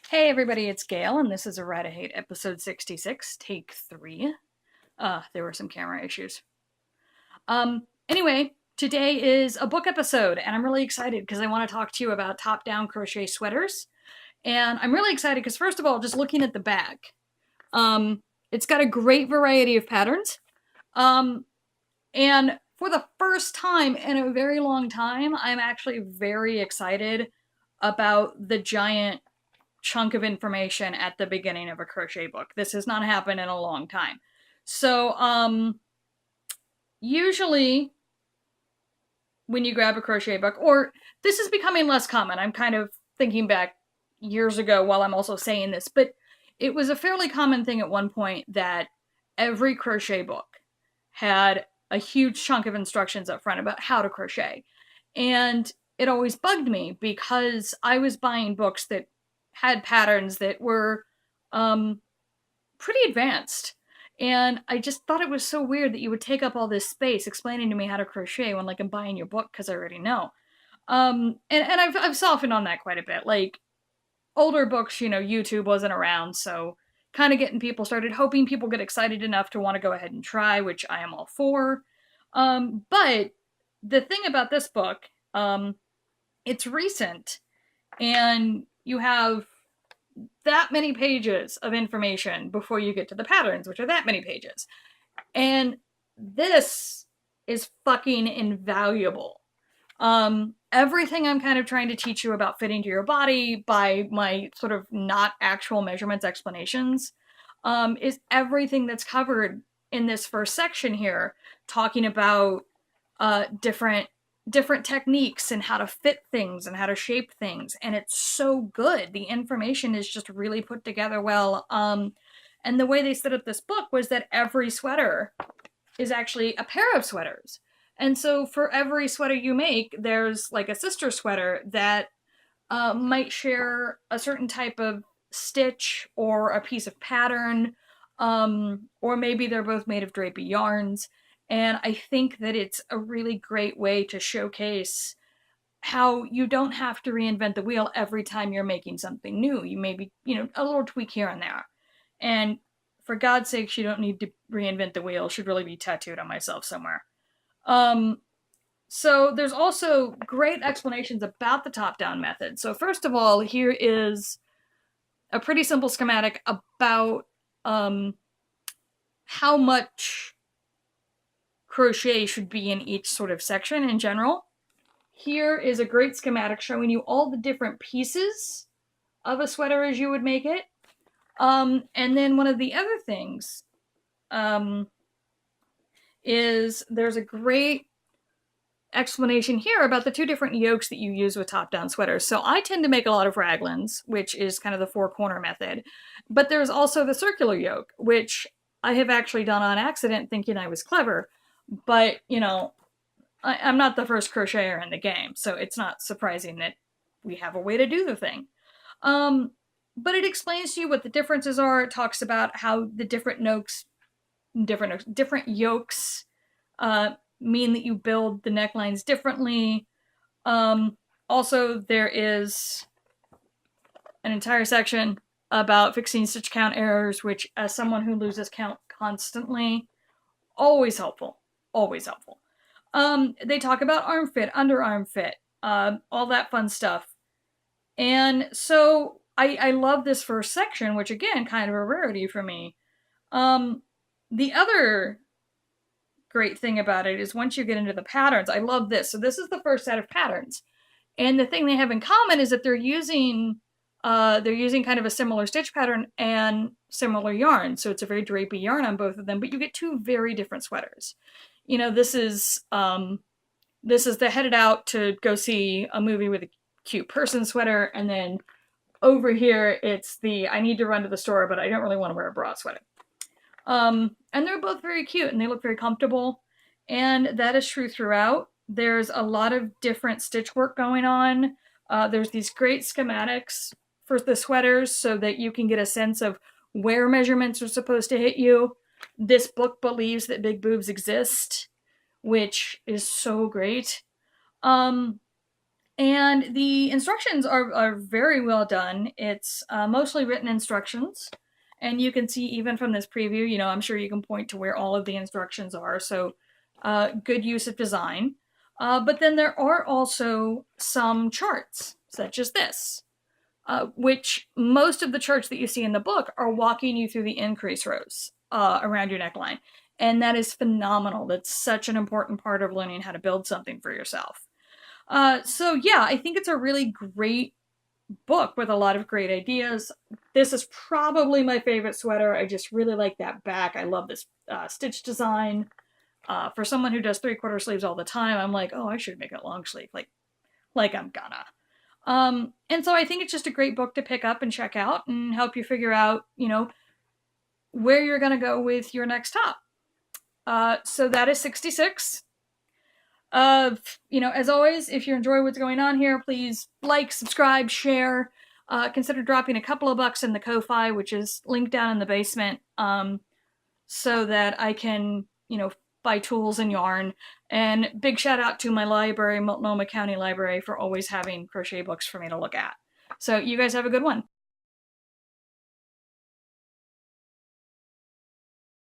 Hey everybody, it's Gail, and this is Errata-Hate episode 66, take 3. There were some camera issues. Anyway, today is a book episode, and I'm really excited because I want to talk to you about top-down crochet sweaters. And I'm really excited because, first of all, just looking at the back, it's got a great variety of patterns. And for the first time in a very long time, I'm actually very excited about the giant chunk of information at the beginning of a crochet book. This has not happened in a long time. So, usually when you grab a crochet book, or this is becoming less common, I'm kind of thinking back years ago while I'm also saying this, but it was a fairly common thing at one point that every crochet book had a huge chunk of instructions up front about how to crochet. And it always bugged me because I was buying books that had patterns that were pretty advanced. And I just thought it was so weird that you would take up all this space explaining to me how to crochet when, like, I'm buying your book because I already know. And I've softened on that quite a bit. Like, older books, YouTube wasn't around, so kind of getting people started, hoping people get excited enough to want to go ahead and try, which I am all for. But the thing about this book, it's recent, and you have that many pages of information before you get to the patterns, which are that many pages. And this is fucking invaluable. Everything I'm kind of trying to teach you about fitting to your body by my sort of not actual measurements explanations is everything that's covered in this first section here, talking about different techniques and how to fit things and how to shape things, and it's so good. The information is just really put together well. And the way they set up this book was that every sweater is actually a pair of sweaters. And so for every sweater you make, there's like a sister sweater that might share a certain type of stitch or a piece of pattern, or maybe they're both made of drapey yarns. And I think that it's a really great way to showcase how you don't have to reinvent the wheel every time you're making something new. You maybe, a little tweak here and there. And for God's sakes, you don't need to reinvent the wheel. It should really be tattooed on myself somewhere. So there's also great explanations about the top-down method. So first of all, here is a pretty simple schematic about how much crochet should be in each sort of section in general. Here is a great schematic showing you all the different pieces of a sweater as you would make it. And then one of the other things is there's a great explanation here about the two different yokes that you use with top-down sweaters. So I tend to make a lot of raglans, which is kind of the four-corner method. But there's also the circular yoke, which I have actually done on accident thinking I was clever. But, I'm not the first crocheter in the game, so it's not surprising that we have a way to do the thing. But it explains to you what the differences are. It talks about how the different yokes mean that you build the necklines differently. Also, there is an entire section about fixing stitch count errors, which, as someone who loses count constantly, always helpful. Always helpful. They talk about arm fit, underarm fit, all that fun stuff. And so I love this first section, which again, kind of a rarity for me. The other great thing about it is once you get into the patterns, I love this. So this is the first set of patterns. And the thing they have in common is that they're using kind of a similar stitch pattern and similar yarn. So it's a very drapey yarn on both of them, but you get two very different sweaters. This is the headed out to go see a movie with a cute person sweater, and then over here it's the I need to run to the store, but I don't really want to wear a bra sweater. And they're both very cute and they look very comfortable, and that is true throughout. There's a lot of different stitch work going on. There's these great schematics for the sweaters so that you can get a sense of where measurements are supposed to hit you. This book believes that big boobs exist, which is so great. And the instructions are very well done. It's mostly written instructions. And you can see even from this preview, you know, I'm sure you can point to where all of the instructions are. So good use of design. But then there are also some charts, such as this, which most of the charts that you see in the book are walking you through the increase rows around your neckline. And that is phenomenal. That's such an important part of learning how to build something for yourself. So yeah, I think it's a really great book with a lot of great ideas. This is probably my favorite sweater. I just really like that back. I love this stitch design. For someone who does 3/4 sleeves all the time, I'm like, oh, I should make it long sleeve, like I'm gonna. And so I think it's just a great book to pick up and check out and help you figure out, you know, where you're gonna go with your next top. So that is 66. You know, as always, if you enjoy what's going on here, please like, subscribe, share. Consider dropping a couple of bucks in the Ko-Fi, which is linked down in the basement, so that I can, you know, buy tools and yarn. And big shout out to my library, Multnomah County Library, for always having crochet books for me to look at. So you guys have a good one.